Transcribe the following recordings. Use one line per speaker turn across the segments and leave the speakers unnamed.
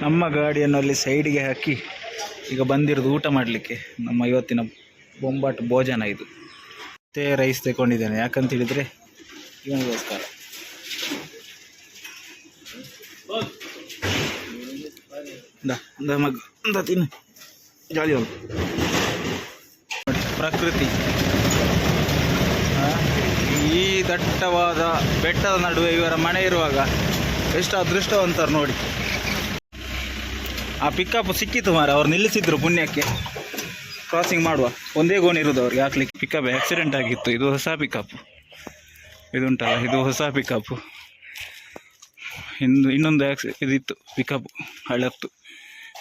ನಮ್ಮ ಗಾಡಿಯನ್ನು ಅಲ್ಲಿ ಸೈಡ್ಗೆ ಹಾಕಿ ಈಗ ಬಂದಿರೋದು ಊಟ ಮಾಡಲಿಕ್ಕೆ. ನಮ್ಮ ಇವತ್ತಿನ ಬೊಂಬಾಟ್ ಭೋಜನ ಇದು. ಮತ್ತೆ ರೈಸ್ ತಗೊಂಡಿದ್ದೇನೆ, ಯಾಕಂತ ಹೇಳಿದರೆ ಇವನಿಗೋಸ್ಕರ. ಮಗ ತಿನ್ನು, ಜಾಲಿ ಹೋಗು. ಪ್ರಕೃತಿ ಈ ದಟ್ಟವಾದ ಬೆಟ್ಟದ ನಡುವೆ ಇವರ ಮನೆ ಇರುವಾಗ ಎಷ್ಟು ಅದೃಷ್ಟವಂತರು ನೋಡಿ. ಆ ಪಿಕಪ್ ಸಿಕ್ಕಿತ್ತು ಮಾರ, ಅವ್ರು ನಿಲ್ಲಿಸಿದ್ರು ಪುಣ್ಯಕ್ಕೆ. ಕ್ರಾಸಿಂಗ್ ಮಾಡುವ ಒಂದೇ ಗೋನ್ ಇರೋದು ಅವ್ರಿಗೆ ಹಾಕ್ಲಿಕ್ಕೆ. ಪಿಕಪ್ ಆಕ್ಸಿಡೆಂಟ್ ಆಗಿತ್ತು. ಇದು ಹೊಸ ಪಿಕಪ್, ಇದುಂಟಲ್ಲ ಇದು ಹೊಸ ಪಿಕಪ್. ಇನ್ನೊಂದು ಇದಿತ್ತು ಪಿಕಪ್ ಹಳತ್ತು,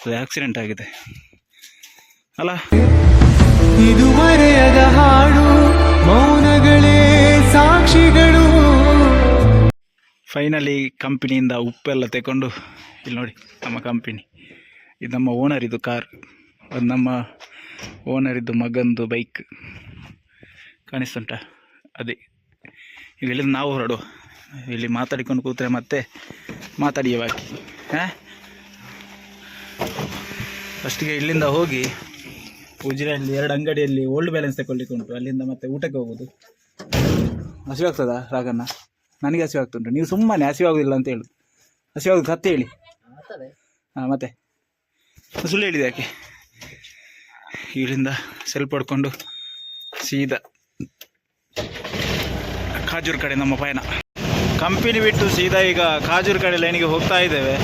ಅದು ಆಕ್ಸಿಡೆಂಟ್ ಆಗಿದೆ ಅಲ್ಲ. ಇದು ಮರೆಯದ ಹಾಡು, ಮೌನಗಳೇ ಸಾಕ್ಷಿಗಳು. ಫೈನಲಿ ಕಂಪನಿಯಿಂದ ಉಪ್ಪೆಲ್ಲ ತಗೊಂಡು ಇಲ್ಲಿ ನೋಡಿ ನಮ್ಮ ಕಂಪನಿ. ಇದು ನಮ್ಮ ಓನರ್, ಇದು ಕಾರ್, ಅದು ನಮ್ಮ ಓನರಿದ್ದು ಮಗಂದು ಬೈಕ್ ಕಾಣಿಸ್ತುಂಟ. ಅದೇ ಈಗ ಇಲ್ಲಿಂದ ನಾವು ಹೊರಡುವ. ಇಲ್ಲಿ ಮಾತಾಡಿಕೊಂಡು ಕೂತ್ರೆ ಮತ್ತೆ ಮಾತಾಡಿಯೇ ಬಾಕಿ. ಫಸ್ಟಿಗೆ ಇಲ್ಲಿಂದ ಹೋಗಿ ಉಜಿರೆಯಲ್ಲಿ 2 ಅಂಗಡಿಯಲ್ಲಿ ಓಲ್ಡ್ ಬ್ಯಾಲೆನ್ಸ್ ತಗೊಳ್ಳಿಕ್ಕೆ ಉಂಟು. ಅಲ್ಲಿಂದ ಮತ್ತೆ ಊಟಕ್ಕೆ ಹೋಗೋದು. ಹಸಿವಾಗ್ತದಾ ರಾಗಣ್ಣ? ನನಗೆ ಹಸಿವಾಗ್ತುಂಟು. ನೀವು ಸುಮ್ಮನೆ ಹಸಿವಾಗೋದಿಲ್ಲ ಅಂತ ಹೇಳು. ಹಸಿವಾಗೋದು ಕತ್ತೆ ಹೇಳಿ. ಹಾಂ, ಮತ್ತೆ ಸುಳ್ಳು ಹೇಳಿದೆ ಯಾಕೆ? ಇಲ್ಲಿಂದ ಸ್ವಲ್ಪ ಹೊಡ್ಕೊಂಡು ಸೀದಾ ಕಾಜೂರು ಕಡೆ ನಮ್ಮ ಪಯಣ. ಕಂಪನಿ ಬಿಟ್ಟು ಸೀದಾ ಈಗ ಕಾಜೂರು ಕಡೆ ಲೈನಿಗೆ ಹೋಗ್ತಾ ಇದ್ದೇವೆ.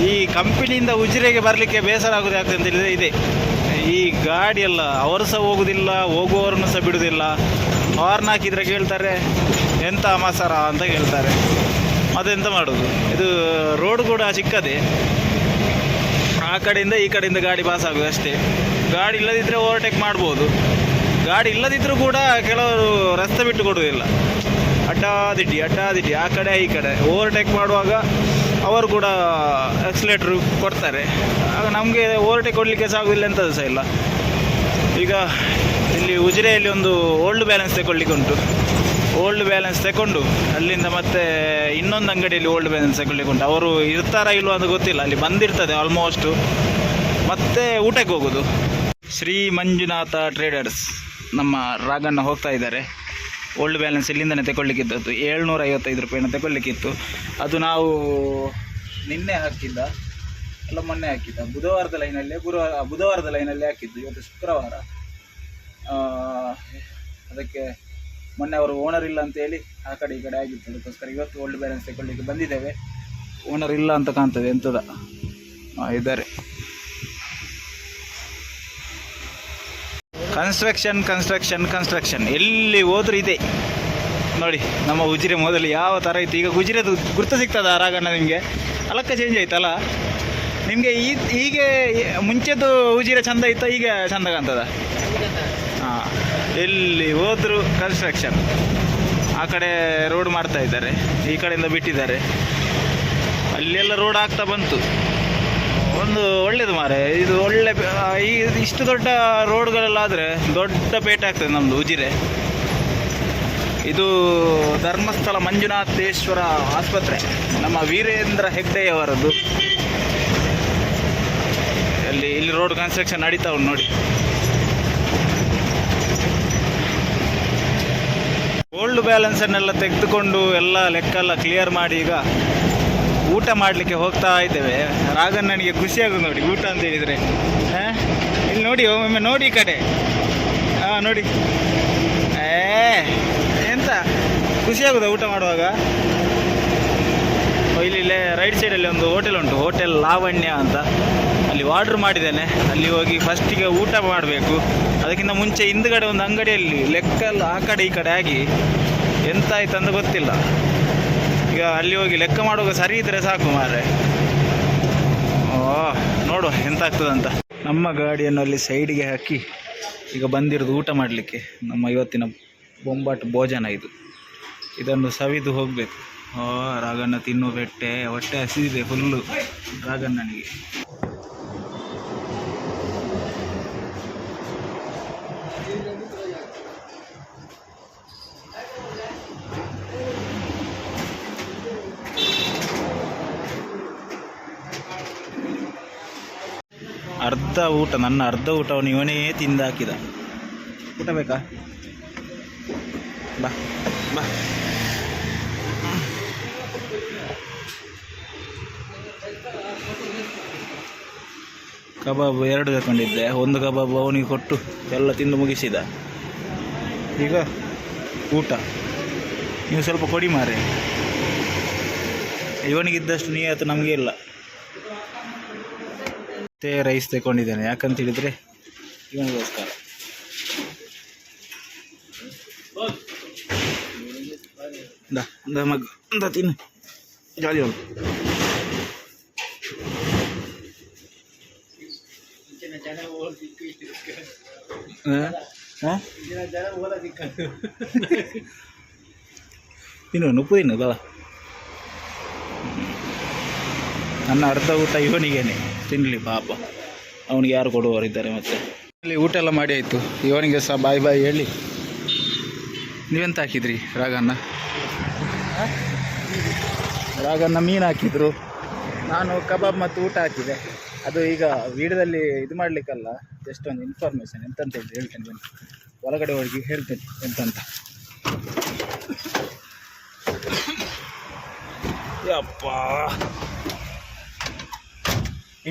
ಈ ಕಂಪನಿಯಿಂದ ಉಜಿರೆಗೆ ಬರಲಿಕ್ಕೆ ಬೇಸರ ಆಗೋದು ಯಾಕೆ ಅಂತ ಹೇಳಿದರೆ ಇದೆ, ಈ ಗಾಡಿ ಎಲ್ಲ ಅವರು ಸಹ ಹೋಗೋದಿಲ್ಲ, ಹೋಗುವವರನ್ನು ಸಹ ಬಿಡೋದಿಲ್ಲ. ಹಾರ್ನ್ ಹಾಕಿದರೆ ಕೇಳ್ತಾರೆ, ಎಂಥ ಮಸಾರ ಅಂತ ಕೇಳ್ತಾರೆ. ಅದೆಂತ ಮಾಡೋದು? ಇದು ರೋಡ್ ಕೂಡ ಚಿಕ್ಕದೇ, ಆ ಕಡೆಯಿಂದ ಈ ಕಡೆಯಿಂದ ಗಾಡಿ ಪಾಸ್ ಆಗೋದು ಅಷ್ಟೇ. ಗಾಡಿ ಇಲ್ಲದಿದ್ದರೆ ಓವರ್ಟೇಕ್ ಮಾಡ್ಬೋದು, ಗಾಡಿ ಇಲ್ಲದಿದ್ದರೂ ಕೂಡ ಕೆಲವರು ರಸ್ತೆ ಬಿಟ್ಟು ಕೊಡೋದಿಲ್ಲ. ಅಡ್ಡಾದಿಡ್ಡಿ ಆ ಕಡೆ ಈ ಕಡೆ ಓವರ್ಟೇಕ್ ಮಾಡುವಾಗ ಅವರು ಕೂಡ ಆಕ್ಸಿಲೇಟ್ರು ಕೊಡ್ತಾರೆ. ಆಗ ನಮಗೆ ಓವರ್ಟೇಕ್ ಕೊಡಲಿಕ್ಕೆ ಸಾಗೋದಿಲ್ಲ, ಎಂಥದ್ದು ಸಹ ಇಲ್ಲ. ಈಗ ಇಲ್ಲಿ ಉಜಿರೆಯಲ್ಲಿ ಒಂದು ಓಲ್ಡ್ ಬ್ಯಾಲೆನ್ಸ್ ತಗೊಳ್ಳಿಕ್ಕೆ ಉಂಟು. ಓಲ್ಡ್ ಬ್ಯಾಲೆನ್ಸ್ ತಗೊಂಡು ಅಲ್ಲಿಂದ ಮತ್ತೆ ಇನ್ನೊಂದು ಅಂಗಡಿಯಲ್ಲಿ ಓಲ್ಡ್ ಬ್ಯಾಲೆನ್ಸ್ ತಗೊಳ್ಳಿಕ್ಕೆ ಉಂಟು. ಅವರು ಇರ್ತಾರಾ ಇಲ್ವೋ ಅಂತ ಗೊತ್ತಿಲ್ಲ, ಅಲ್ಲಿ ಬಂದಿರ್ತದೆ ಆಲ್ಮೋಸ್ಟು. ಮತ್ತೆ ಊಟಕ್ಕೆ ಹೋಗೋದು. ಶ್ರೀ ಮಂಜುನಾಥ ಟ್ರೇಡರ್ಸ್ ನಮ್ಮ ರಾಗಣ್ಣ ಹೋಗ್ತಾ ಇದ್ದಾರೆ. ಓಲ್ಡ್ ಬ್ಯಾಲೆನ್ಸ್ ಇಲ್ಲಿಂದನೇ ತಗೊಳ್ಳಿಕ್ಕಿದ್ದದ್ದು 755 ರೂಪಾಯಿನ ತಗೊಳ್ಳಿಕ್ಕಿತ್ತು. ಅದು ನಾವು ನಿನ್ನೆ ಹಾಕಿದ್ದ ಅಲ್ಲ ಮೊನ್ನೆ ಹಾಕಿದ್ದ, ಬುಧವಾರದ ಲೈನಲ್ಲಿ ಹಾಕಿದ್ದು. ಇವತ್ತು ಶುಕ್ರವಾರ. ಅದಕ್ಕೆ ಮೊನ್ನೆ ಅವರು ಓನರ್ ಇಲ್ಲ ಅಂತೇಳಿ ಆ ಕಡೆ ಈ ಕಡೆ ಆಗಿತ್ತು. ಅದಕ್ಕೋಸ್ಕರ ಇವತ್ತು ಓಲ್ಡ್ ಬ್ಯಾಲೆನ್ಸ್ ತಗೊಳ್ಳಿಕ್ಕೆ ಬಂದಿದ್ದೇವೆ. ಓನರ್ ಇಲ್ಲ ಅಂತ ಕಾಣ್ತದೆ, ಎಂಥದ ಇದ್ದಾರೆ. ಕನ್ಸ್ಟ್ರಕ್ಷನ್ ಎಲ್ಲಿ ಹೋದ್ರೂ ಇದೆ ನೋಡಿ. ನಮ್ಮ ಉಜಿರೆ ಮೊದಲು ಯಾವ ಥರ ಇತ್ತು, ಈಗ ಉಜಿರೆದು ಗುರ್ತು ಸಿಗ್ತದ ರಾಗಣ್ಣ ನಿಮಗೆ? ಅಲಕ್ಕ ಚೇಂಜ್ ಆಯ್ತಲ್ಲ ನಿಮಗೆ? ಹೀಗೆ ಮುಂಚೆದು ಉಜಿರೆ ಚಂದ ಇತ್ತ, ಈಗ ಚಂದ ಕಾಣ್ತದ? ಹಾಂ, ಎಲ್ಲಿ ಹೋದರೂ ಕನ್ಸ್ಟ್ರಕ್ಷನ್. ಆ ಕಡೆ ರೋಡ್ ಮಾಡ್ತಾ ಇದ್ದಾರೆ, ಈ ಕಡೆಯಿಂದ ಬಿಟ್ಟಿದ್ದಾರೆ. ಅಲ್ಲೆಲ್ಲ ರೋಡ್ ಆಗ್ತಾ ಬಂತು. ಒಂದು ಒಳ್ಳೇದು ಮಾರೆ ಇದು, ಒಳ್ಳೆ ಇಷ್ಟು ದೊಡ್ಡ ರೋಡ್ಗಳೆಲ್ಲಾದರೆ ದೊಡ್ಡ ಪೇಟೆ ಆಗ್ತದೆ ನಮ್ಮದು ಉಜಿರೆ. ಇದು ಧರ್ಮಸ್ಥಳ ಮಂಜುನಾಥೇಶ್ವರ ಆಸ್ಪತ್ರೆ, ನಮ್ಮ ವೀರೇಂದ್ರ ಹೆಗ್ಡೆಯವರದ್ದು. ಇಲ್ಲಿ ರೋಡ್ ಕನ್ಸ್ಟ್ರಕ್ಷನ್ ನಡೀತಾ ಉಂಟು ನೋಡಿ. ಓಲ್ಡ್ ಬ್ಯಾಲೆನ್ಸನ್ನೆಲ್ಲ ತೆಗೆದುಕೊಂಡು ಎಲ್ಲ ಲೆಕ್ಕ ಎಲ್ಲ ಕ್ಲಿಯರ್ ಮಾಡಿ ಈಗ ಊಟ ಮಾಡಲಿಕ್ಕೆ ಹೋಗ್ತಾ ಇದ್ದೇವೆ. ರಾಗಣ್ಣನಿಗೆ ಖುಷಿಯಾಗೋದು ನೋಡಿ ಊಟ ಅಂತ ಹೇಳಿದರೆ. ಇಲ್ಲಿ ನೋಡಿ, ಒಮ್ಮೆ ನೋಡಿ ಈ ಕಡೆ. ನೋಡಿ, ಎಂತ ಖುಷಿಯಾಗೋದು ಊಟ ಮಾಡುವಾಗ. ಇಲ್ಲಿ ರೈಟ್ ಸೈಡಲ್ಲಿ ಒಂದು ಹೋಟೆಲ್ ಉಂಟು, ಹೋಟೆಲ್ ಲಾವಣ್ಯ ಅಂತ. ಅಲ್ಲಿ ಆರ್ಡ್ರ್ ಮಾಡಿದ್ದೇನೆ. ಅಲ್ಲಿ ಹೋಗಿ ಫಸ್ಟಿಗೆ ಊಟ ಮಾಡಬೇಕು. ಅದಕ್ಕಿಂತ ಮುಂಚೆ ಹಿಂದುಗಡೆ ಒಂದು ಅಂಗಡಿಯಲ್ಲಿ ಲೆಕ್ಕ ಆ ಕಡೆ ಈ ಕಡೆ ಆಗಿ ಎಂತ ಆಯ್ತು ಅಂತ ಗೊತ್ತಿಲ್ಲ. ಈಗ ಅಲ್ಲಿ ಹೋಗಿ ಲೆಕ್ಕ ಮಾಡುವಾಗ ಸರಿ ಇದ್ದರೆ ಸಾಕು ಮಾರ್ರೆ. ನೋಡುವ ಎಂತ ಆಗ್ತದಂತ. ನಮ್ಮ ಗಾಡಿಯನ್ನು ಅಲ್ಲಿ ಸೈಡಿಗೆ ಹಾಕಿ ಈಗ ಬಂದಿರೋದು ಊಟ ಮಾಡಲಿಕ್ಕೆ. ನಮ್ಮ ಇವತ್ತಿನ ಬೊಂಬಾಟ್ ಭೋಜನ ಇದು. ಇದನ್ನು ಸವಿದು ಹೋಗಬೇಕು. ರಾಗಣ್ಣ ತಿನ್ನು ಹೊಟ್ಟೆ ಹಸಿದಿದೆ ಫುಲ್ಲು ರಾಗಣ್ಣನಿಗೆ. ಅರ್ಧ ಊಟ, ನನ್ನ ಅರ್ಧ ಊಟವನ್ನು ಇವನೇ ತಿಂದಾಕಿದ. ಊಟ ಬೇಕಾ? ಬಾ ಬಾ. ಕಬಾಬ್ 2 ತಗೊಂಡಿದ್ದೆ, ಒಂದು ಕಬಾಬ್ ಅವನಿಗೆ ಕೊಟ್ಟು ಎಲ್ಲ ತಿಂದು ಮುಗಿಸಿದ. ಈಗ ಊಟ ನೀವು ಸ್ವಲ್ಪ ಕೊಡಿ ಮಾರೆ, ಇವನಿಗಿದ್ದಷ್ಟು ನಿಯತ್ತು ನಮಗೆ ಇಲ್ಲ. ಮತ್ತೆ ರೈಸ್ ತಗೊಂಡಿದ್ದೇನೆ, ಯಾಕಂತ ಹೇಳಿದರೆ ಇವನಿಗೋಸ್ಕರ. ಮಗ ಅಂತ ತಿನ್ನು, ಜಾಲಿ ಉಂಟು. ತಿನ್ನು, ಉಪ್ಪು ತಿನ್ನು ಬಲ. ನನ್ನ ಅರ್ಧ ಊಟ ಇವನಿಗೇನೆ ತಿನ್ನಲಿ ಪಾಪ, ಅವನಿಗೆ ಯಾರು ಕೊಡುವವರಿದ್ದಾರೆ. ಮತ್ತೆ ಇಲ್ಲಿ ಊಟ ಎಲ್ಲ ಮಾಡಿ ಆಯಿತು, ಇವನಿಗೆ ಸಹ ಬಾಯ್ ಬಾಯ್ ಹೇಳಿ. ನೀವೆಂತ ಹಾಕಿದ್ರಿ? ರಾಗನ್ನ ಮೀನು ಹಾಕಿದ್ರು, ನಾನು ಕಬಾಬ್ ಮತ್ತು ಊಟ ಹಾಕಿದೆ. ಅದು ಈಗ ವೀಡಿಯೋದಲ್ಲಿ ಇದು ಮಾಡಲಿಕ್ಕಲ್ಲ, ಜಸ್ಟ್ ಒಂದು ಇನ್ಫಾರ್ಮೇಷನ್. ಎಂತಂತ ಹೇಳಿ ಹೇಳ್ತೇನೆ ಬನ್ನಿ, ಒಳಗಡೆ ಹೋಗಿ ಹೇಳ್ತೇನೆ ಎಂತಂತ. ಯಪ್ಪ,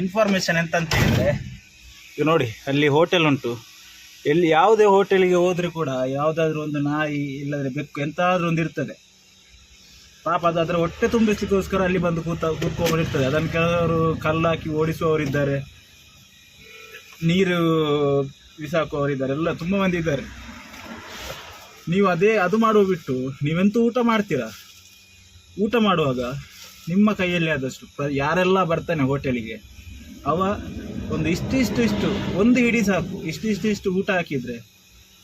ಇನ್ಫಾರ್ಮೇಷನ್ ಎಂತಂತ ಹೇಳಿದರೆ, ಈಗ ನೋಡಿ ಅಲ್ಲಿ ಹೋಟೆಲ್ ಉಂಟು. ಎಲ್ಲಿ ಯಾವುದೇ ಹೋಟೆಲಿಗೆ ಹೋದರೆ ಕೂಡ ಯಾವುದಾದ್ರೂ ಒಂದು ನಾಯಿ ಇಲ್ಲದ್ರೆ ಬೆಕ್ಕು ಎಂತಾದ್ರೂ ಒಂದು ಇರ್ತದೆ. ಪಾಪ ಅದಾದರೆ ಹೊಟ್ಟೆ ತುಂಬಿಸ್ಲಿಕ್ಕೋಸ್ಕರ ಅಲ್ಲಿ ಬಂದು ಕೂತ್ಕೊಂಡ್ಬಿಟ್ಟಿರ್ತದೆ. ಅದನ್ನು ಕೆಲವರು ಕಲ್ಲಾಕಿ ಓಡಿಸುವವರಿದ್ದಾರೆ, ನೀರು ಬಿಸಾಕುವವರಿದ್ದಾರೆ, ಎಲ್ಲ ತುಂಬ ಮಂದಿ ಇದ್ದಾರೆ. ನೀವು ಅದು ಮಾಡುವ ಬಿಟ್ಟು ನೀವೆಂತೂ ಊಟ ಮಾಡ್ತೀರಾ? ಊಟ ಮಾಡುವಾಗ ನಿಮ್ಮ ಕೈಯಲ್ಲಿ ಆದಷ್ಟು ಯಾರೆಲ್ಲ ಬರ್ತಾನೆ ಹೋಟೆಲಿಗೆ, ಅವ ಒಂದು ಇಷ್ಟು ಒಂದು ಹಿಡಿ ಸಾಕು, ಇಷ್ಟು ಊಟ ಹಾಕಿದರೆ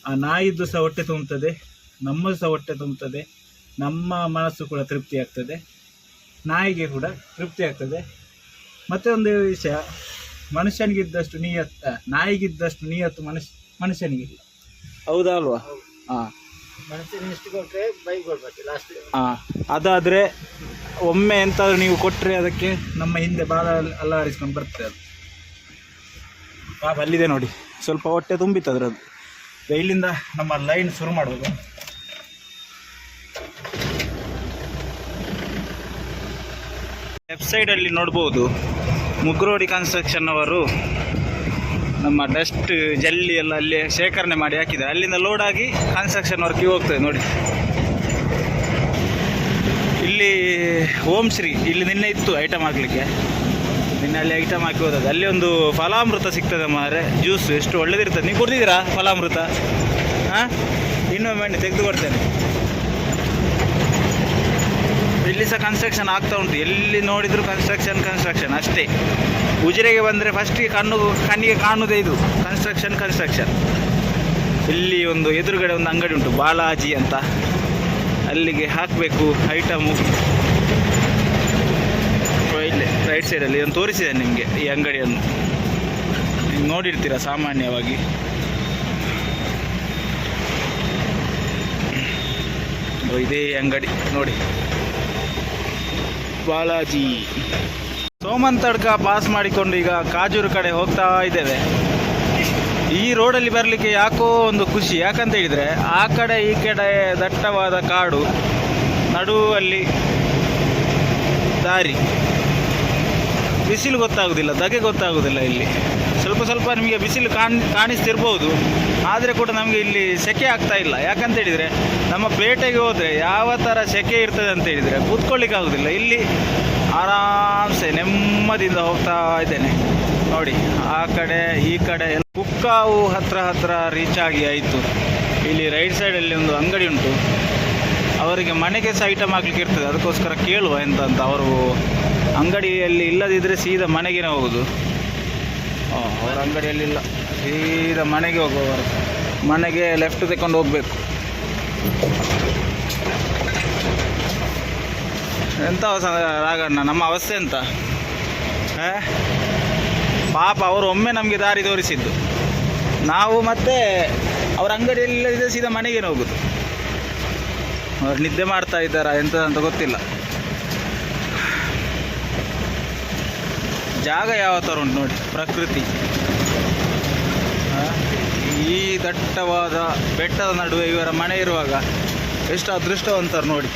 ಆ ನಾಯಿದ್ದು ಸಹ ಹೊಟ್ಟೆ ತುಂಬುತ್ತದೆ, ನಮ್ಮದು ಸಹ ಹೊಟ್ಟೆ ತುಂಬುತ್ತದೆ, ನಮ್ಮ ಮನಸ್ಸು ಕೂಡ ತೃಪ್ತಿ ಆಗ್ತದೆ, ನಾಯಿಗೆ ಕೂಡ ತೃಪ್ತಿ ಆಗ್ತದೆ. ಮತ್ತು ಒಂದು ವಿಷಯ, ಮನುಷ್ಯನಿಗಿದ್ದಷ್ಟು ನಾಯಿಗಿದ್ದಷ್ಟು ನಿಯತ್ತು ಮನುಷ್ಯನಿಗಿಲ್ಲ. ಹೌದಾ ಅಲ್ವಾ? ಹಾಂ, ಮನುಷ್ಯನಿಗೆ ಎಷ್ಟು ಕೊಟ್ಟರೆ ಬೈಕ್ ಕೊಡ್ಬೇಕು ಲಾಸ್ಟ್. ಹಾಂ, ಅದಾದರೆ ಒಮ್ಮೆ ಎಂತಾದ್ರೂ ನೀವು ಕೊಟ್ಟರೆ ಅದಕ್ಕೆ ನಮ್ಮ ಹಿಂದೆ ಬಾಲ ಅಲ್ಲಾಡಿಸ್ಕೊಂಡು ಬರ್ತದೆ ಅದು. ಪಾಪ ಅಲ್ಲಿದೆ ನೋಡಿ, ಸ್ವಲ್ಪ ಹೊಟ್ಟೆ ತುಂಬಿತ್ತು ಅದು. ಇಲ್ಲಿಂದ ನಮ್ಮ ಲೈನ್ ಶುರು ಮಾಡುವುದು. ವೆಬ್ಸೈಟಲ್ಲಿ ನೋಡ್ಬೋದು, ಮುಗ್ರೋಡಿ ಕನ್ಸ್ಟ್ರಕ್ಷನ್ ಅವರು ನಮ್ಮ ಡಸ್ಟ್ ಜಲ್ಲಿ ಎಲ್ಲ ಅಲ್ಲಿ ಶೇಖರಣೆ ಮಾಡಿ ಹಾಕಿದ್ದಾರೆ. ಅಲ್ಲಿಂದ ಲೋಡ್ ಆಗಿ ಕನ್ಸ್ಟ್ರಕ್ಷನ್ ವರ್ಕಿಗೆ ಹೋಗ್ತದೆ ನೋಡಿ. ಇಲ್ಲಿ ಓಂ ಶ್ರೀ ಇಲ್ಲಿ ನಿನ್ನೆ ಇತ್ತು ಐಟಮ್ ಹಾಕಲಿಕ್ಕೆ, ನಿನ್ನೆ ಅಲ್ಲಿ ಐಟಮ್ ಹಾಕಿ ಹೋದದ್ದು. ಅಲ್ಲಿ ಒಂದು ಫಲಾಮೃತ ಸಿಗ್ತದೆ ಮಾರೆ, ಜ್ಯೂಸ್ ಎಷ್ಟು ಒಳ್ಳೇದಿರ್ತದೆ. ನೀವು ಕುಡಿದಿದ್ದೀರಾ ಫಲಾಮೃತ? ಹಾಂ, ಇನ್ನೊಮ್ಮೆ ತೆಗೆದು ಕೊಡ್ತೇನೆ. ಇಲ್ಲಿ ಸಹ ಕನ್ಸ್ಟ್ರಕ್ಷನ್ ಆಗ್ತಾ ಉಂಟು, ಎಲ್ಲಿ ನೋಡಿದರೂ ಕನ್ಸ್ಟ್ರಕ್ಷನ್ ಅಷ್ಟೇ. ಉಜಿರೆಗೆ ಬಂದರೆ ಫಸ್ಟಿಗೆ ಕಣ್ಣಿಗೆ ಕಾಣುವುದೇ ಇದು ಕನ್ಸ್ಟ್ರಕ್ಷನ್. ಇಲ್ಲಿ ಒಂದು ಎದುರುಗಡೆ ಒಂದು ಅಂಗಡಿ ಉಂಟು ಬಾಲಾಜಿ ಅಂತ, ಅಲ್ಲಿಗೆ ಹಾಕಬೇಕು ಐಟಮು. ಇಲ್ಲೇ ರೈಟ್ ಸೈಡಲ್ಲಿ ಒಂದು ತೋರಿಸಿದೆ ನಿಮಗೆ ಈ ಅಂಗಡಿಯನ್ನು, ನೀವು ನೋಡಿರ್ತೀರ ಸಾಮಾನ್ಯವಾಗಿ. ಇದೇ ಅಂಗಡಿ ನೋಡಿ, ಬಾಲಾಜಿ. ಸೋಮಂತಡ್ಕ ಪಾಸ್ ಮಾಡಿಕೊಂಡು ಈಗ ಕಾಜೂರು ಕಡೆ ಹೋಗ್ತಾ ಇದ್ದೇವೆ. ಈ ರೋಡಲ್ಲಿ ಬರಲಿಕ್ಕೆ ಯಾಕೋ ಒಂದು ಖುಷಿ, ಯಾಕಂತ ಹೇಳಿದರೆ ಆ ಕಡೆ ಈ ಕಡೆ ದಟ್ಟವಾದ ಕಾಡು, ನಡುವಲ್ಲಿ ದಾರಿ, ಬಿಸಿಲು ಗೊತ್ತಾಗೋದಿಲ್ಲ, ಧಗೆ ಗೊತ್ತಾಗೋದಿಲ್ಲ. ಇಲ್ಲಿ ಸ್ವಲ್ಪ ನಿಮಗೆ ಬಿಸಿಲು ಕಾಣಿಸ್ತಿರ್ಬೋದು, ಆದರೆ ಕೂಡ ನಮಗೆ ಇಲ್ಲಿ ಸೆಕೆ ಆಗ್ತಾ ಇಲ್ಲ. ಯಾಕಂತ ಹೇಳಿದರೆ ನಮ್ಮ ಪೇಟೆಗೆ ಹೋದರೆ ಯಾವ ಥರ ಸೆಕೆ ಇರ್ತದೆ ಅಂತ ಹೇಳಿದರೆ ಕೂತ್ಕೊಳ್ಳಿಕ್ಕಾಗೋದಿಲ್ಲ. ಇಲ್ಲಿ ಆರಾಮ್ಸೆ ನೆಮ್ಮದಿಯಿಂದ ಹೋಗ್ತಾ ಇದ್ದೇನೆ ನೋಡಿ. ಆ ಕಡೆ ಈ ಕಡೆ ಎಲ್ಲ ಕುಕ್ಕಾವು ಹತ್ರ ರೀಚ್ ಆಗಿ ಆಯಿತು. ಇಲ್ಲಿ ರೈಟ್ ಸೈಡಲ್ಲಿ ಒಂದು ಅಂಗಡಿ ಉಂಟು, ಅವರಿಗೆ ಮನೆಗೆ ಸಹ ಐಟಮ್ ಹಾಕ್ಲಿಕ್ಕೆ ಇರ್ತದೆ, ಅದಕ್ಕೋಸ್ಕರ ಕೇಳುವ ಎಂತ ಅಂತ. ಅವರು ಅಂಗಡಿಯಲ್ಲಿ ಇಲ್ಲದಿದ್ದರೆ ಸೀದಾ ಮನೆಗೇ ಹೋಗೋದು. ಅವರ ಅಂಗಡಿಯಲ್ಲಿ ಇಲ್ಲ, ಸೀದಾ ಮನೆಗೆ ಹೋಗುವವರು. ಮನೆಗೆ ಲೆಫ್ಟ್ ತಗೊಂಡು ಹೋಗಬೇಕು. ಎಂಥ ರಾಗಣ್ಣ ನಮ್ಮ ಅವಸ್ಥೆ ಅಂತ. ಪಾಪ ಅವರು ಒಮ್ಮೆ ನಮಗೆ ದಾರಿ ತೋರಿಸಿದ್ದು, ನಾವು ಮತ್ತೆ ಅವ್ರ ಅಂಗಡಿಯಲ್ಲಿ ಇಲ್ಲದಿದ್ದರೆ ಸೀದಾ ಮನೆಗೇ ಹೋಗೋದು. ಅವ್ರು ನಿದ್ದೆ ಮಾಡ್ತಾ ಇದ್ದಾರಾ ಎಂತ ಅಂತ ಗೊತ್ತಿಲ್ಲ. ಜಾಗ ಯಾವ ಥರ ಉಂಟು ನೋಡಿ, ಪ್ರಕೃತಿ. ಈ ದಟ್ಟವಾದ ಬೆಟ್ಟದ ನಡುವೆ ಇವರ ಮನೆ ಇರುವಾಗ ಎಷ್ಟು ಅದೃಷ್ಟವಂತರು ನೋಡಿ.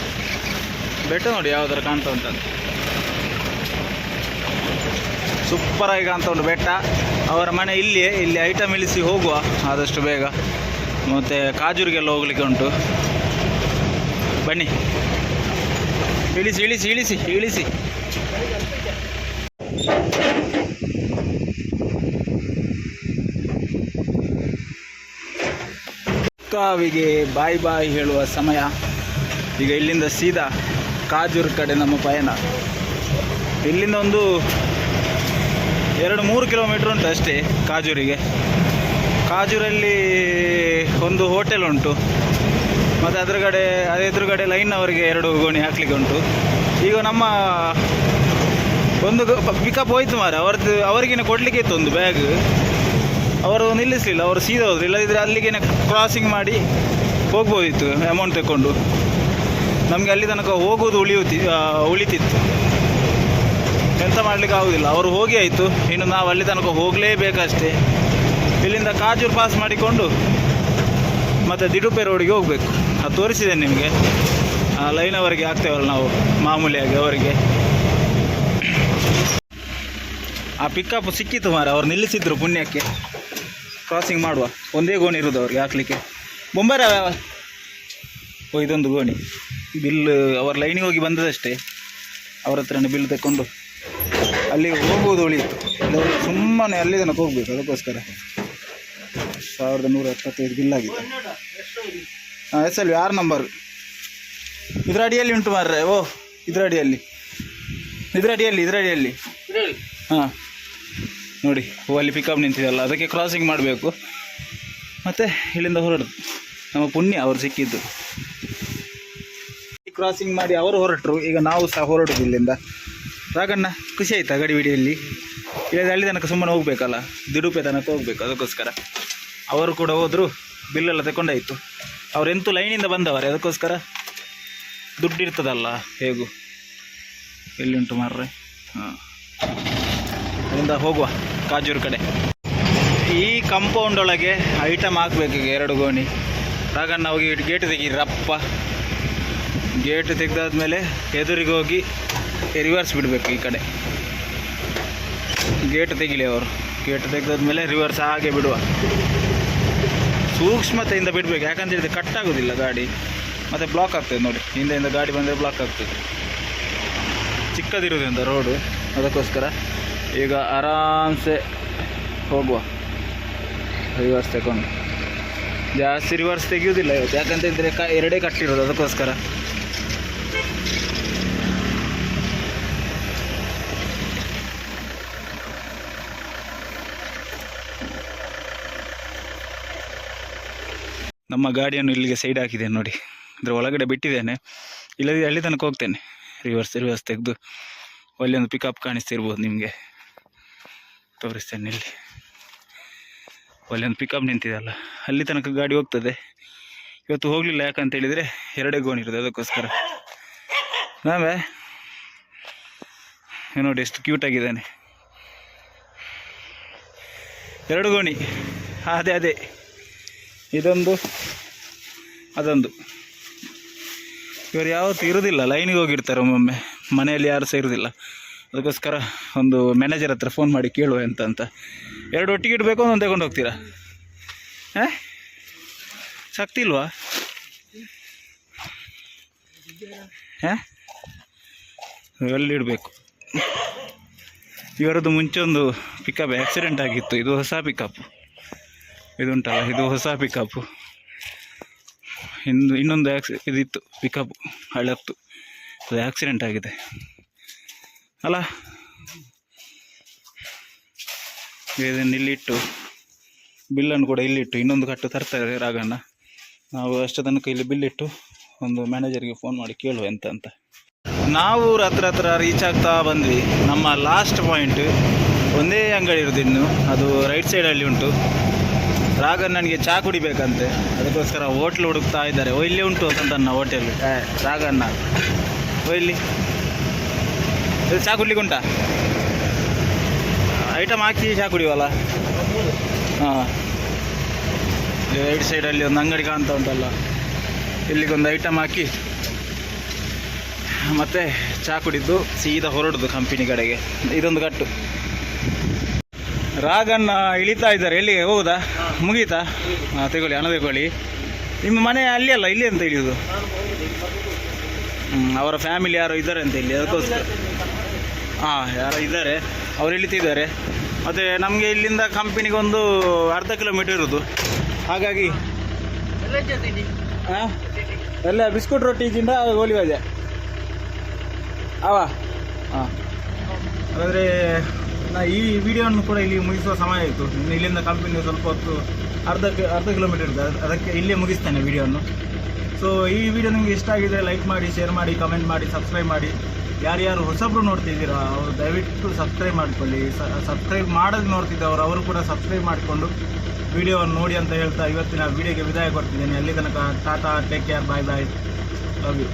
ಬೆಟ್ಟ ನೋಡಿ ಯಾವ ಥರ ಕಾಣ್ತಾ ಉಂಟಂತ, ಸೂಪರಾಗಿ ಕಾಣ್ತಾ ಉಂಟು ಬೆಟ್ಟ. ಅವರ ಮನೆ ಇಲ್ಲಿಯೇ, ಇಲ್ಲಿ ಐಟಮ್ ಇಳಿಸಿ ಹೋಗುವ ಆದಷ್ಟು ಬೇಗ. ಮತ್ತು ಕಾಜೂರಿಗೆಲ್ಲ ಹೋಗ್ಲಿಕ್ಕೆ ಉಂಟು, ಬನ್ನಿ. ಇಳಿಸಿ ಇಳಿಸಿ ಇಳಿಸಿ ಇಳಿಸಿ. ಕಾವಿಗೆ ಬಾಯ್ ಬಾಯ್ ಹೇಳುವ ಸಮಯ. ಈಗ ಇಲ್ಲಿಂದ ಸೀದಾ ಕಾಜೂರು ಕಡೆ ನಮ್ಮ ಪಯಣ. ಇಲ್ಲಿಂದ ಒಂದು 2-3 ಕಿಲೋಮೀಟ್ರ್ ಉಂಟು ಅಷ್ಟೇ ಕಾಜೂರಿಗೆ. ಕಾಜೂರಲ್ಲಿ ಒಂದು ಹೋಟೆಲ್ ಉಂಟು, ಮತ್ತು ಎದುರುಗಡೆ ಲೈನ್ನವರಿಗೆ 2 ಗೋಣಿ ಹಾಕಲಿಕ್ಕೆ ಉಂಟು. ಈಗ ನಮ್ಮ ಒಂದು ಪಿಕಪ್ ಹೋಯ್ತು ಮಾರೆ, ಅವರಿಗೇನೆ ಕೊಡಲಿಕ್ಕೆ ಇತ್ತು ಒಂದು ಬ್ಯಾಗ್. ಅವರು ನಿಲ್ಲಿಸಲಿಲ್ಲ, ಅವರು ಸೀದಾ ಹೋದ್ರು. ಇಲ್ಲದಿದ್ದರೆ ಅಲ್ಲಿಗೇನೆ ಕ್ರಾಸಿಂಗ್ ಮಾಡಿ ಹೋಗ್ಬೋದಿತ್ತು ಅಮೌಂಟ್ ತಗೊಂಡು. ನಮಗೆ ಅಲ್ಲಿ ತನಕ ಹೋಗೋದು ಉಳಿತಿತ್ತು. ಎಂತ ಮಾಡಲಿಕ್ಕೆ ಆಗೋದಿಲ್ಲ. ಅವರು ಹೋಗಿ ಆಯಿತು, ಇನ್ನು ನಾವು ಅಲ್ಲಿ ತನಕ ಹೋಗಲೇಬೇಕಷ್ಟೇ. ಇಲ್ಲಿಂದ ಕಾಜೂರು ಪಾಸ್ ಮಾಡಿಕೊಂಡು ಮತ್ತು ದಿಡುಪೆ ರೋಡಿಗೆ ಹೋಗಬೇಕು. ಅದು ತೋರಿಸಿದ್ದೇನೆ ನಿಮಗೆ. ಲೈನವರೆಗೆ ಆಗ್ತೇವಲ್ಲ ನಾವು ಮಾಮೂಲಿಯಾಗಿ ಅವರಿಗೆ. ಆ ಪಿಕಪ್ ಸಿಕ್ಕಿತ್ತು ಮಾರೆ, ಅವ್ರು ನಿಲ್ಲಿಸಿದ್ರು ಪುಣ್ಯಕ್ಕೆ. ಕ್ರಾಸಿಂಗ್ ಮಾಡುವ ಒಂದೇ ಗೋಣಿ ಇರೋದು ಅವ್ರಿಗೆ ಹಾಕಲಿಕ್ಕೆ. ಬೊಂಬಾರ ಇದೊಂದು ಗೋಣಿ. ಬಿಲ್ ಅವ್ರ ಲೈನಿಗೆ ಹೋಗಿ ಬಂದದಷ್ಟೇ, ಅವ್ರ ಹತ್ರನೇ ಬಿಲ್ ತಗೊಂಡು ಅಲ್ಲಿ ಹೋಗುವುದು ಉಳಿಯಿತು. ಸುಮ್ಮನೆ ಅಲ್ಲಿ ತನಕ ಹೋಗ್ಬೇಕು. ಅದಕ್ಕೋಸ್ಕರ 1175 ಬಿಲ್ ಆಗಿತ್ತು. SL 6 ನಂಬರ್ ಇದರ ಅಡಿಯಲ್ಲಿ ಉಂಟು ಮಾರ್ರೆ. ಇದರ ಅಡಿಯಲ್ಲಿ ಹಾಂ ನೋಡಿ. ಅಲ್ಲಿ ಪಿಕಪ್ ನಿಂತಿದೆಯಲ್ಲ, ಅದಕ್ಕೆ ಕ್ರಾಸಿಂಗ್ ಮಾಡಬೇಕು. ಮತ್ತು ಇಲ್ಲಿಂದ ಹೊರಡುದು. ನಮ್ಮ ಪುಣ್ಯ ಅವರು ಸಿಕ್ಕಿದ್ದು. ಕ್ರಾಸಿಂಗ್ ಮಾಡಿ ಅವರು ಹೊರಟರು. ಈಗ ನಾವು ಸಹ ಹೊರಡುದು ಇಲ್ಲಿಂದ. ರಾಗಣ್ಣ ಖುಷಿ ಆಯಿತಾ ಗಡಿ ಬಿಡಿಯಲ್ಲಿ? ಇಲ್ಲದೆ ಅಲ್ಲಿ ತನಕ ಸುಮ್ಮನೆ ಹೋಗಬೇಕಲ್ಲ, ದಿಡುಪೆ ತನಕ ಹೋಗಬೇಕು. ಅದಕ್ಕೋಸ್ಕರ ಅವರು ಕೂಡ ಹೋದರು, ಬಿಲ್ಲೆಲ್ಲ ತಗೊಂಡಾಯಿತು. ಅವರೆಂತೂ ಲೈನಿಂದ ಬಂದವರೆ, ಅದಕ್ಕೋಸ್ಕರ ದುಡ್ಡು ಇರ್ತದಲ್ಲ ಹೇಗೂ. ಎಲ್ಲಿ ಉಂಟು ಮಾರ್ರೆ? ಹಾಂ, ಅಲ್ಲಿಂದ ಹೋಗುವ ಕಾಜೂರು ಕಡೆ. ಈ ಕಾಂಪೌಂಡ್ ಒಳಗೆ ಐಟಮ್ ಹಾಕಬೇಕು. ಈಗ 2 ಗೋಣಿ. ರಾಗಣ್ಣ ಹೋಗಿ ಗೇಟ್ ತೆಗೀರಪ್ಪ. ಗೇಟ್ ತೆಗೆದಾದ್ಮೇಲೆ ಎದುರಿಗೆ ಹೋಗಿ ರಿವರ್ಸ್ ಬಿಡಬೇಕು. ಈ ಕಡೆ ಗೇಟ್ ತೆಗಿಲಿ ಅವರು. ಗೇಟ್ ತೆಗೆದಾದ್ಮೇಲೆ ರಿವರ್ಸ್ ಹಾಗೆ ಬಿಡುವ. ಸೂಕ್ಷ್ಮತೆಯಿಂದ ಬಿಡಬೇಕು, ಯಾಕಂತ ಹೇಳಿದ್ರೆ ಕಟ್ ಆಗೋದಿಲ್ಲ ಗಾಡಿ, ಮತ್ತು ಬ್ಲಾಕ್ ಆಗ್ತದೆ ನೋಡಿ. ಹಿಂದೆಯಿಂದ ಗಾಡಿ ಬಂದರೆ ಬ್ಲಾಕ್ ಆಗ್ತದೆ, ಚಿಕ್ಕದಿರೋದ್ರಿಂದ ರೋಡು. ಅದಕ್ಕೋಸ್ಕರ ಈಗ ಆರಾಮ್ಸೆ ಹೋಗುವ ರಿವರ್ಸ್ ತಗೊಂಡು. ಜಾಸ್ತಿ ರಿವರ್ಸ್ ತೆಗೆಯೋದಿಲ್ಲ ಇವತ್ತು, ಯಾಕಂತ ಹೇಳಿದರೆ 2 ಕಟ್ಟಿರೋದು. ಅದಕ್ಕೋಸ್ಕರ ನಮ್ಮ ಗಾಡಿಯನ್ನು ಇಲ್ಲಿಗೆ ಸೈಡ್ ಹಾಕಿದ್ದೇನೆ ನೋಡಿ. ಇದರ ಒಳಗಡೆ ಬಿಟ್ಟಿದ್ದೇನೆ. ಇಲ್ಲದೆ ಅಲ್ಲಿ ತನಕ ಹೋಗ್ತೇನೆ. ರಿವರ್ಸ್ ತೆಗೆದು ಅಲ್ಲಿ ಒಂದು ಪಿಕಪ್ ಕಾಣಿಸ್ತಿರ್ಬೋದು ನಿಮಗೆ, ತೋರಿಸ್ತೇನೆ. ಇಲ್ಲಿ ಅಲ್ಲಿ ಒಂದು ಪಿಕಪ್ ನಿಂತಿದೆಯಲ್ಲ, ಅಲ್ಲಿ ತನಕ ಗಾಡಿ ಹೋಗ್ತದೆ. ಇವತ್ತು ಹೋಗಲಿಲ್ಲ, ಯಾಕಂತ ಹೇಳಿದರೆ 2 ಗೋಣಿ ಇರೋದು. ಅದಕ್ಕೋಸ್ಕರ ನಾವೇ ನೋಡಿ ಎಷ್ಟು ಕ್ಯೂಟಾಗಿದ್ದಾನೆ. 2 ಗೋಣಿ, ಅದೇ ಇದೊಂದು ಅದೊಂದು. ಇವರು ಯಾವತ್ತೂ ಇರೋದಿಲ್ಲ, ಲೈನಿಗೆ ಹೋಗಿರ್ತಾರೆ ಒಮ್ಮೊಮ್ಮೆ. ಮನೆಯಲ್ಲಿ ಯಾರು ಸಹ ಇರೋದಿಲ್ಲ. ಅದಕ್ಕೋಸ್ಕರ ಒಂದು ಮ್ಯಾನೇಜರ್ ಹತ್ರ ಫೋನ್ ಮಾಡಿ ಕೇಳುವ ಅಂತ. 2 ಒಟ್ಟಿಗೆ ಇಡಬೇಕು, ಒಂದೊಂದು ತಗೊಂಡು ಹೋಗ್ತೀರಾ? ಶಕ್ತಿ ಇಲ್ವಾ? ಎಲ್ಲಿ ಇಡಬೇಕು? ಇವರದ್ದು ಮುಂಚೆ ಒಂದು ಪಿಕಪ್ ಆಕ್ಸಿಡೆಂಟ್ ಆಗಿತ್ತು. ಇದು ಹೊಸ ಪಿಕಪ್. ಇದುಂಟಲ್ಲ, ಇದು ಹೊಸ ಪಿಕಪ್ಪು. ಇನ್ನೊಂದು ಇದಿತ್ತು ಪಿಕಪ್ ಹಳತ್ತು, ಅದು ಆಕ್ಸಿಡೆಂಟ್ ಆಗಿದೆ ಅಲ್ಲ. ಇದನ್ನು ಇಲ್ಲಿಟ್ಟು, ಬಿಲ್ಲನ್ನು ಕೂಡ ಇಲ್ಲಿಟ್ಟು, ಇನ್ನೊಂದು ಕಟ್ಟು ತರ್ತಾರೆ ರಾಗಣ್ಣ. ನಾವು ಅಷ್ಟು ತನಕ ಇಲ್ಲಿ ಬಿಲ್ಲಿಟ್ಟು ಒಂದು ಮ್ಯಾನೇಜರ್ಗೆ ಫೋನ್ ಮಾಡಿ ಕೇಳುವ ಅಂತ. ನಾವು ಹತ್ರ ರೀಚ್ ಆಗ್ತಾ ಬಂದ್ವಿ. ನಮ್ಮ ಲಾಸ್ಟ್ ಪಾಯಿಂಟ್ ಒಂದೇ ಅಂಗಡಿ ಇರೋದು ಇನ್ನು, ಅದು ರೈಟ್ ಸೈಡಲ್ಲಿ ಉಂಟು. ರಾಗಣ್ಣನಿಗೆ ಚಹಾ ಕುಡಿಬೇಕಂತೆ, ಅದಕ್ಕೋಸ್ಕರ ಹೋಟ್ಲ್ ಹುಡುಕ್ತಾ ಇದ್ದಾರೆ. ಇಲ್ಲಿ ಉಂಟು ಅಂತನ್ನ ಹೋಟೆಲ್ ರಾಗಣ್ಣ. ಇಲ್ಲಿ ಚಹಾ ಕುಡ್ಲಿಕ್ಕೆ ಉಂಟಾ? ಐಟಮ್ ಹಾಕಿ ಚಹಾ ಕುಡಿಯುವಲ್ಲ. ಹಾಂ, ರೈಟ್ ಸೈಡಲ್ಲಿ ಒಂದು ಅಂಗಡಿ ಕಾಣ್ತಾ ಉಂಟಲ್ಲ, ಇಲ್ಲಿಗೊಂದು ಐಟಮ್ ಹಾಕಿ ಮತ್ತೆ ಚಹಾ ಕುಡಿದ್ದು ಸೀದಾ ಹೊರಡುದು ಕಂಪನಿ ಕಡೆಗೆ. ಇದೊಂದು ಕಟ್ಟು. ರಾಗಣ್ಣ ಇಳಿತಾ ಇದ್ದಾರೆ. ಎಲ್ಲಿಗೆ ಹೋಗುದಾ? ಮುಗೀತಾ? ಹಾಂ, ತಗೊಳ್ಳಿ, ಹಣ ತಗೊಳ್ಳಿ. ನಿಮ್ಮ ಮನೆ ಅಲ್ಲಿ ಅಲ್ಲ, ಇಲ್ಲಿ ಅಂತ ಇಳಿಯೋದು? ಅವರ ಫ್ಯಾಮಿಲಿ ಯಾರೋ ಇದ್ದಾರೆ ಅಂತ ಇಲ್ಲಿ, ಅದಕ್ಕೋಸ್ಕರ. ಹಾಂ, ಯಾರೋ ಇದ್ದಾರೆ, ಅವ್ರು ಇಳಿತಿದ್ದಾರೆ. ಮತ್ತು ನಮಗೆ ಇಲ್ಲಿಂದ ಕಂಪನಿಗೆ ಒಂದು ಅರ್ಧ ಕಿಲೋಮೀಟರ್ ಇರೋದು, ಹಾಗಾಗಿ ಹಾಂ ಎಲ್ಲ ಬಿಸ್ಕುಟ್ ರೊಟ್ಟಿಗಿಂತ ಗೋಲಿ ಬಾಜೆ ಅವ. ಹಾಂ, ಹಾಗಾದರೆ ಈ ವಿಡಿಯೋವನ್ನು ಕೂಡ ಇಲ್ಲಿ ಮುಗಿಸುವ ಸಮಯ ಆಯಿತು. ಇಲ್ಲಿಂದ ಕಂಪನಿ ಸ್ವಲ್ಪ ಹೊತ್ತು ಅರ್ಧ ಕಿಲೋಮೀಟರ್ ಇದೆ, ಅದಕ್ಕೆ ಇಲ್ಲೇ ಮುಗಿಸ್ತೇನೆ ವಿಡಿಯೋವನ್ನು. ಸೊ ಈ ವಿಡಿಯೋ ನಿಮಗೆ ಇಷ್ಟ ಆಗಿದ್ರೆ ಲೈಕ್ ಮಾಡಿ, ಶೇರ್ ಮಾಡಿ, ಕಮೆಂಟ್ ಮಾಡಿ, ಸಬ್ಸ್ಕ್ರೈಬ್ ಮಾಡಿ. ಯಾರ್ಯಾರು ಹೊಸಬ್ರು ನೋಡ್ತಿದ್ದೀರಾ ಅವರು ದಯವಿಟ್ಟು ಸಬ್ಸ್ಕ್ರೈಬ್ ಮಾಡಿಕೊಳ್ಳಿ. ಸಬ್ಸ್ಕ್ರೈಬ್ ಮಾಡೋದು ನೋಡ್ತಿದ್ದವರು ಅವರು ಕೂಡ ಸಬ್ಸ್ಕ್ರೈಬ್ ಮಾಡಿಕೊಂಡು ವಿಡಿಯೋವನ್ನು ನೋಡಿ ಅಂತ ಹೇಳ್ತಾ ಇವತ್ತಿನ ವಿಡಿಯೋಗೆ ವಿದಾಯ ಕೊಡ್ತಿದ್ದೇನೆ. ಅಲ್ಲಿ ತನಕ tata, take care, bye bye, love you.